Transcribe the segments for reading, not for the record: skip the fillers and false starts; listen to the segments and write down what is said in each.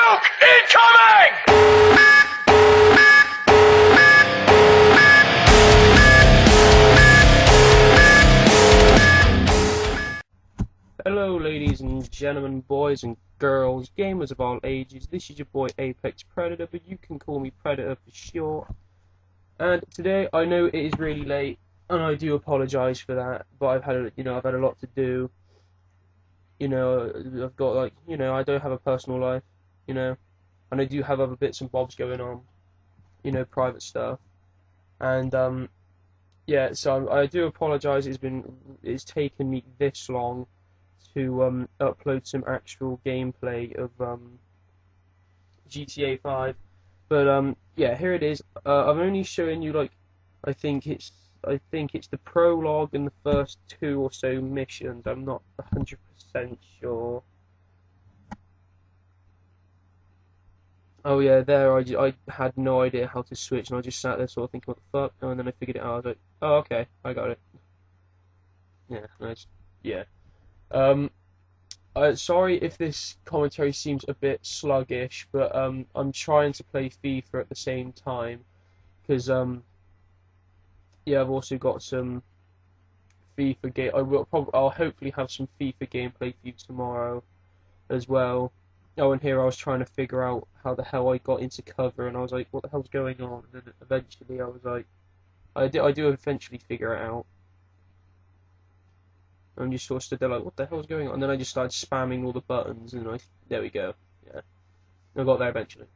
Nuke incoming! Hello ladies and gentlemen, boys and girls, gamers of all ages. This is your boy Apex Predator, but you can call me Predator for short. And today I know it is really late, and I do apologise for that. But I've had a lot to do. I've got I don't have a personal life, and I do have other bits and bobs going on, private stuff. And yeah, so I do apologise. It's taken me this long to upload some actual gameplay of GTA 5, but yeah, here it is. I'm only showing you I think it's the prologue and the first 2 or so missions. I'm not 100% sure. Oh yeah, there I had no idea how to switch, and I just sat there sort of thinking, what the fuck? Oh, and then I figured it out. I was like, oh okay, I got it. Yeah, nice. Yeah. Sorry if this commentary seems a bit sluggish, but I'm trying to play FIFA at the same time, because yeah, I've also got some FIFA game. I'll hopefully have some FIFA gameplay for you tomorrow, as well. Oh, and here I was trying to figure out how the hell I got into cover, and I was like, what the hell's going on? And then eventually I was like, I do eventually figure it out. I'm just sort of stood there like, what the hell's going on? And then I just started spamming all the buttons, and there we go. Yeah, I got there eventually.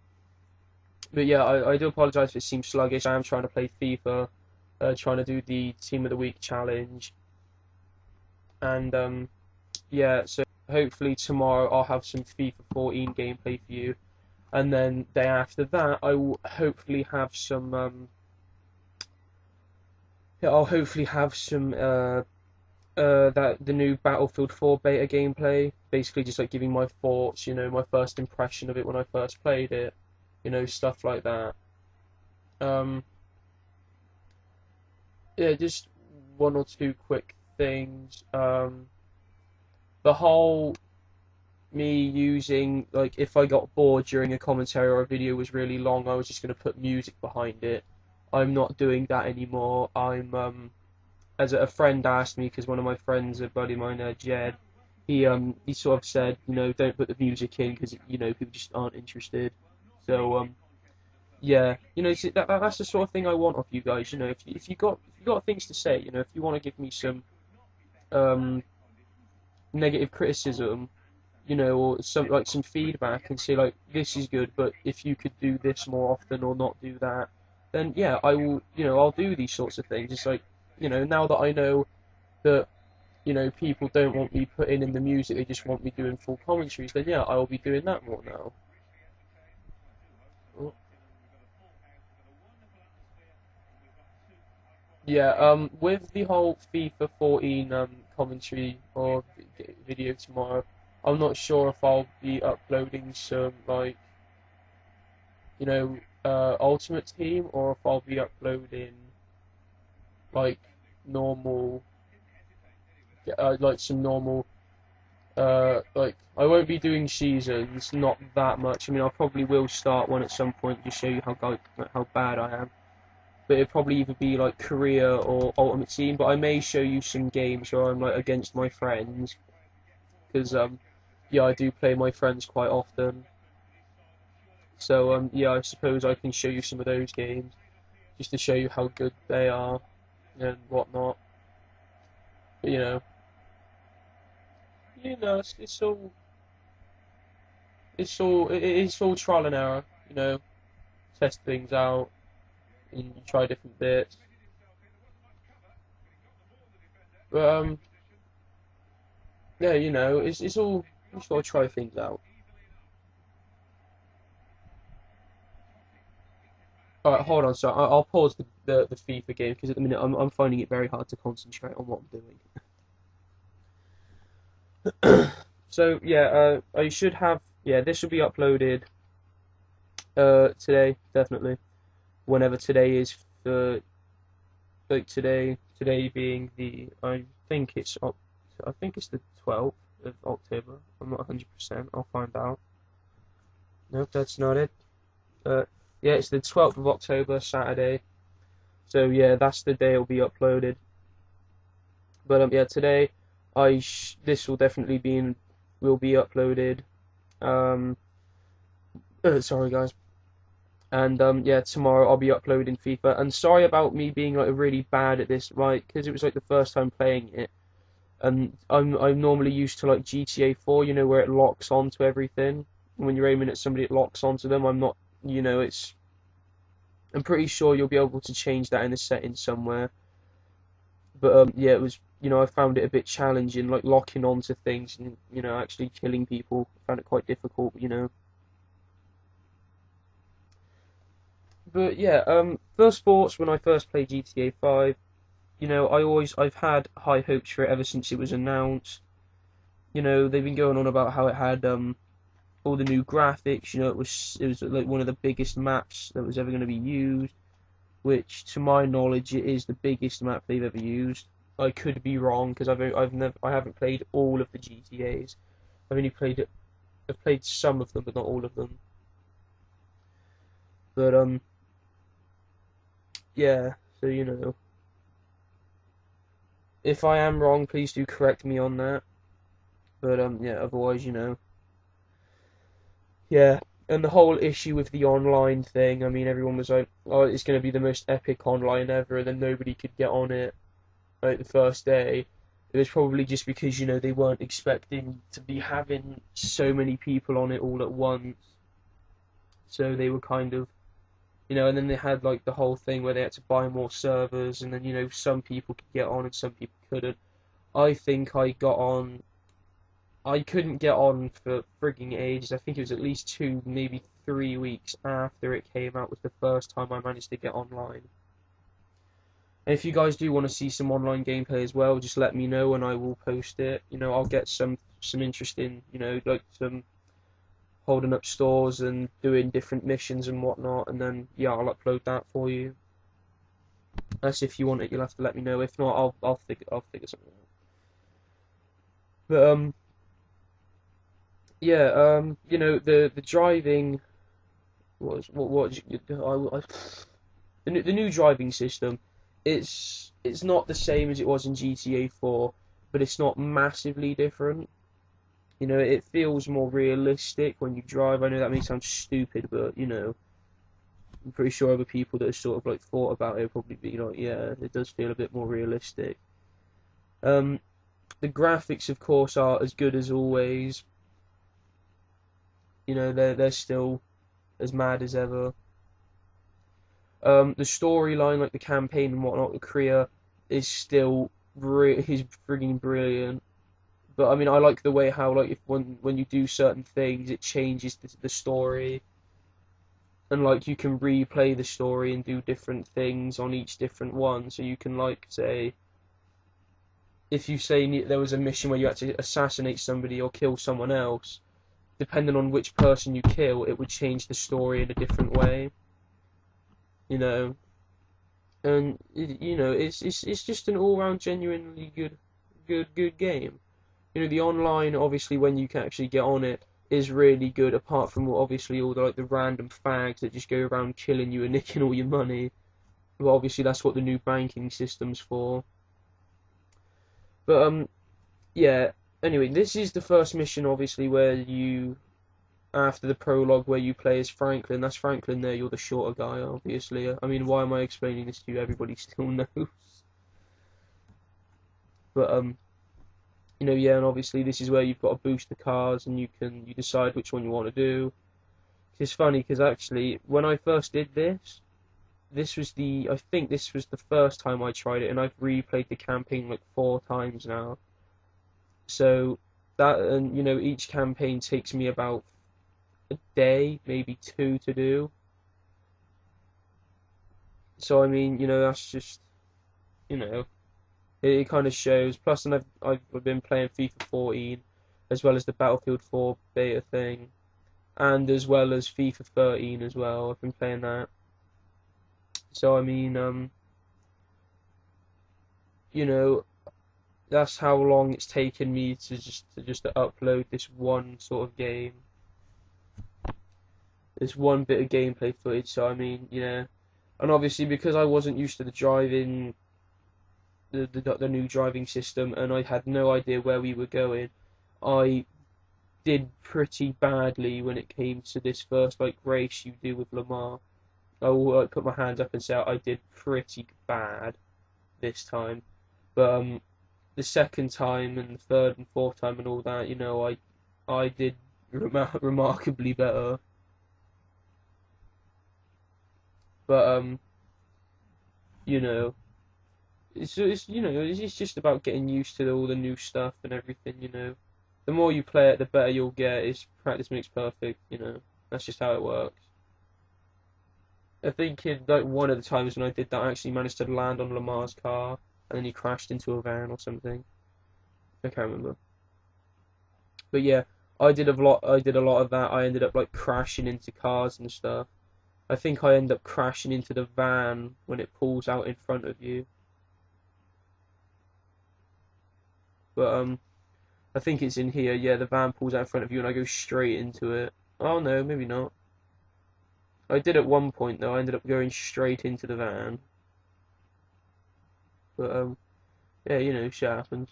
But yeah, I do apologise if it seems sluggish. I am trying to play FIFA, trying to do the Team of the Week challenge, and yeah, so hopefully tomorrow I'll have some FIFA 14 gameplay for you, and then day after that I will hopefully have some yeah, I'll hopefully have some the new Battlefield 4 beta gameplay, basically just like giving my thoughts, my first impression of it when I first played it, stuff like that. Yeah, just one or two quick things. The whole me using, if I got bored during a commentary or a video was really long, I was just going to put music behind it. I'm not doing that anymore. As a friend asked me, because one of my friends, a buddy of mine, Jed, he sort of said, don't put the music in because people just aren't interested. So yeah, see, that's the sort of thing I want of you guys. If you got things to say, if you want to give me some negative criticism, or some feedback, and say this is good, but if you could do this more often or not do that, then yeah, I will. I'll do these sorts of things. It's now that I know that, people don't want me putting in the music, they just want me doing full commentaries, then yeah, I will be doing that more now. Oh. Yeah, with the whole FIFA 14 commentary or video tomorrow, I'm not sure if I'll be uploading some Ultimate Team, or if I'll be uploading normal, some normal, I won't be doing seasons, not that much. I mean, I probably will start one at some point to show you how bad I am. But it'd probably either be career or Ultimate Team. But I may show you some games where I'm against my friends, because yeah, I do play my friends quite often. So yeah, I suppose I can show you some of those games, just to show you how good they are and whatnot. But it's all trial and error. Test things out and you try different bits. But yeah, it's all, you just gotta try things out. Alright, hold on. So I'll pause the FIFA game, because at the minute I'm finding it very hard to concentrate on what I'm doing. So yeah, I should have, yeah, this will be uploaded today, definitely, whenever today is, for today being I think it's the 12th of October. I'm not 100%. I'll find out. Nope, that's not it. Yeah, it's the 12th of October, Saturday. So yeah, that's the day it'll be uploaded. But yeah, today this will definitely will be uploaded. Um, sorry guys. And yeah, tomorrow I'll be uploading FIFA. And sorry about me being like really bad at this, right? Because it was like the first time playing it, and I'm normally used to like GTA 4, you know, where it locks onto everything. When you're aiming at somebody, it locks onto them. I'm not, you know, it's. I'm pretty sure you'll be able to change that in the settings somewhere. But yeah, it was, you know, I found it a bit challenging, like locking onto things and, you know, actually killing people. I found it quite difficult, you know. But yeah, first thoughts when I first played GTA 5, you know, I've had high hopes for it ever since it was announced. You know, they've been going on about how it had all the new graphics. You know, it was like one of the biggest maps that was ever going to be used, which to my knowledge it is the biggest map they've ever used. I could be wrong because I haven't played all of the GTA's. I've played some of them, but not all of them. But yeah. So you know, if I am wrong, please do correct me on that. But yeah. Otherwise, you know, yeah. And the whole issue with the online thing. I mean, everyone was like, "Oh, it's going to be the most epic online ever," and then nobody could get on it like the first day. It was probably just because, you know, they weren't expecting to be having so many people on it all at once. So they were kind of, you know, and then they had like the whole thing where they had to buy more servers, and then, you know, some people could get on and some people couldn't. I think I couldn't get on for frigging ages. I think it was at least 2, maybe 3 weeks after it came out was the first time I managed to get online. And if you guys do want to see some online gameplay as well, just let me know and I will post it. You know, I'll get some interesting, you know, like some holding up stores and doing different missions and whatnot, and then yeah, I'll upload that for you. That's if you want it, you'll have to let me know. If not, I'll figure something out. But yeah, you know, the driving what the new driving system. It's not the same as it was in GTA 4, but it's not massively different. You know, it feels more realistic when you drive. I know that may sound stupid, but you know, I'm pretty sure other people that have sort of like thought about it will probably be like, yeah, it does feel a bit more realistic. Um, the graphics, of course, are as good as always. You know, they're still as mad as ever. The storyline, like the campaign and whatnot, the Korea is still is frigging brilliant. But I mean, I like the way how like if when you do certain things, it changes the story, and like you can replay the story and do different things on each different one. So you can like say, if you say there was a mission where you had to assassinate somebody or kill someone else, depending on which person you kill, it would change the story in a different way. You know, and you know, it's just an all round genuinely good game. You know, the online, obviously, when you can actually get on it, is really good. Apart from obviously all the like the random fags that just go around killing you and nicking all your money. But obviously, that's what the new banking system's for. But yeah. Anyway, this is the first mission, obviously, where you after the prologue where you play as Franklin. That's Franklin there. You're the shorter guy, obviously. I mean, why am I explaining this to you? Everybody still knows. But you know, yeah, and obviously this is where you've got to boost the cars, and you decide which one you want to do. It's funny because actually, when I first did this, I think this was the first time I tried it, and I've replayed the campaign like 4 times now. So that, and you know, each campaign takes me about a day, maybe 2 to do. So I mean, you know, that's just, you know, it kind of shows. Plus, and I've been playing FIFA 14, as well as the Battlefield 4 beta thing, and as well as FIFA 13 as well. I've been playing that. So I mean, you know, that's how long it's taken me to just to upload this one sort of game. There's one bit of gameplay footage, so I mean, and obviously because I wasn't used to the driving, the new driving system, and I had no idea where we were going, I did pretty badly when it came to this first like race you do with Lamar. I will put my hands up and say I did pretty bad this time, but the second time and the third and fourth time and all that, I did remarkably better. But you know, it's just about getting used to all the new stuff and everything. The more you play it, the better you'll get. It's practice makes perfect. That's just how it works. I think in like one of the times when I did that, I actually managed to land on Lamar's car, and then he crashed into a van or something. I can't remember. But yeah, I did a lot. I did a lot of that. I ended up like crashing into cars and stuff. I think I end up crashing into the van when it pulls out in front of you. But I think it's in here. Yeah, the van pulls out in front of you, and I go straight into it. Oh no, maybe not. I did at one point though. I ended up going straight into the van. But yeah, shit happens.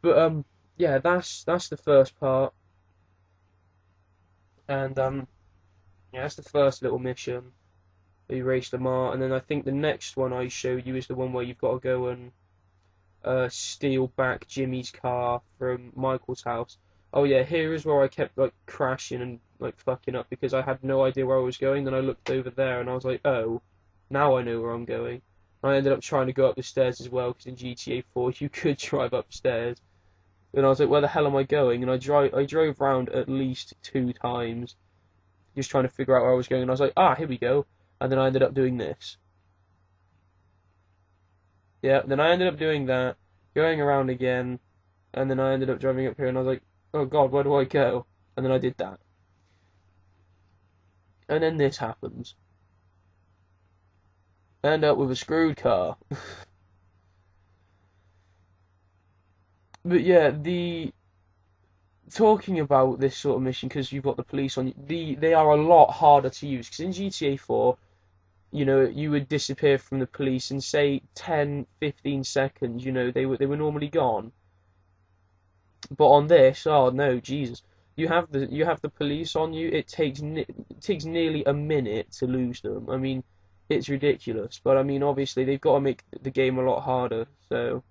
But yeah, that's the first part, and yeah, that's the first little mission. You race the Lamar, and then I think the next one I show you is the one where you've got to go and steal back Jimmy's car from Michael's house. Oh yeah, here is where I kept like crashing and like fucking up because I had no idea where I was going. Then I looked over there and I was like, oh, now I know where I'm going. I ended up trying to go up the stairs as well because in GTA 4 you could drive upstairs. And I was like, where the hell am I going? And I drove round at least 2 times, just trying to figure out where I was going. And I was like, here we go. And then I ended up doing this. Yeah, then I ended up doing that, going around again, and then I ended up driving up here, and I was like, oh god, where do I go? And then I did that. And then this happens. I end up with a screwed car. But yeah, talking about this sort of mission, because you've got the police on you, they are a lot harder to use, because in GTA 4, you would disappear from the police in say 10, 15 seconds, they were normally gone. But on this, oh no, Jesus, you have the police on you. It takes nearly a minute to lose them. I mean, it's ridiculous. But I mean, obviously they've got to make the game a lot harder. So,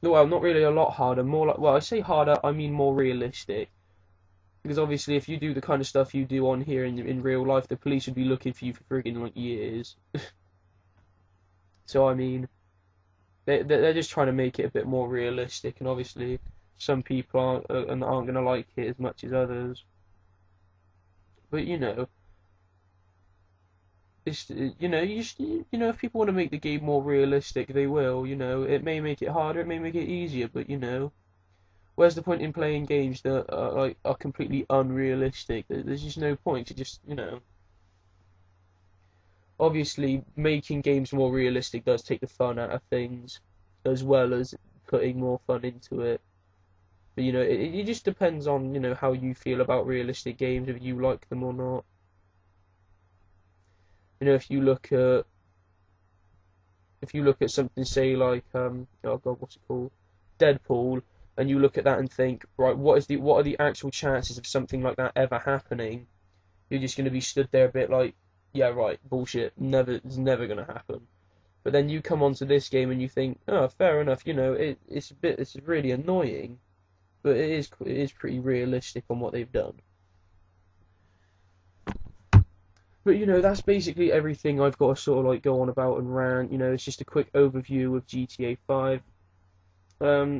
well, not really a lot harder. More like, well, I say harder, I mean more realistic. Because obviously, if you do the kind of stuff you do on here in real life, the police would be looking for you for friggin' like years. So I mean, they're just trying to make it a bit more realistic, and obviously, some people aren't gonna like it as much as others. But it's if people want to make the game more realistic, they will. It may make it harder, it may make it easier, but where's the point in playing games that are completely unrealistic? There's just no point to just. Obviously, making games more realistic does take the fun out of things, as well as putting more fun into it. But it just depends on how you feel about realistic games, if you like them or not. If you look at something, say like oh god, what's it called, Deadpool, and you look at that and think, right, what are the actual chances of something like that ever happening? You're just going to be stood there a bit like, yeah, right, bullshit, it's never going to happen. But then you come onto this game and you think, oh, fair enough, it's really annoying, but it is pretty realistic on what they've done. But that's basically everything I've got to sort of like go on about and rant. It's just a quick overview of GTA 5.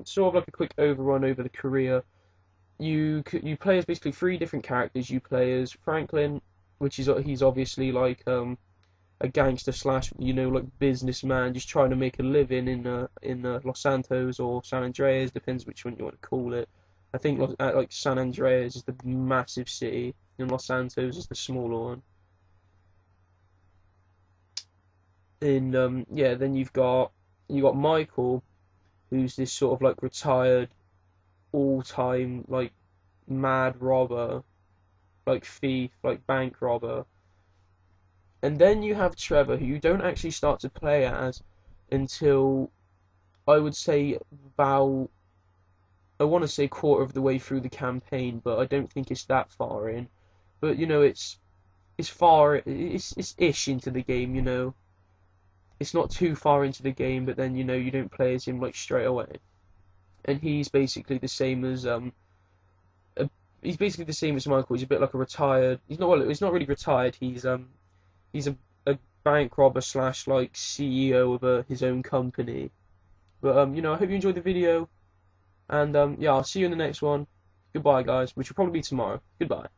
Sort of like a quick overrun over the career. You play as basically 3 different characters. You play as Franklin, he's obviously like a gangster slash like businessman, just trying to make a living in Los Santos or San Andreas, depends which one you want to call it. I think like San Andreas is the massive city, and Los Santos is the smaller one. And yeah, then you got Michael, who's this sort of like retired, all-time like mad robber, like thief, like bank robber. And then you have Trevor, who you don't actually start to play as until, I would say, about, I want to say quarter of the way through the campaign, but I don't think it's that far in. But you know, it's ish into the game. You know, it's not too far into the game, but then you know you don't play as him like straight away. And he's basically the same as a, he's basically the same as Michael. He's a bit like a retired. He's not well. He's not really retired. He's a bank robber slash like CEO of his own company. But you know, I hope you enjoyed the video, and yeah, I'll see you in the next one. Goodbye, guys, which will probably be tomorrow. Goodbye.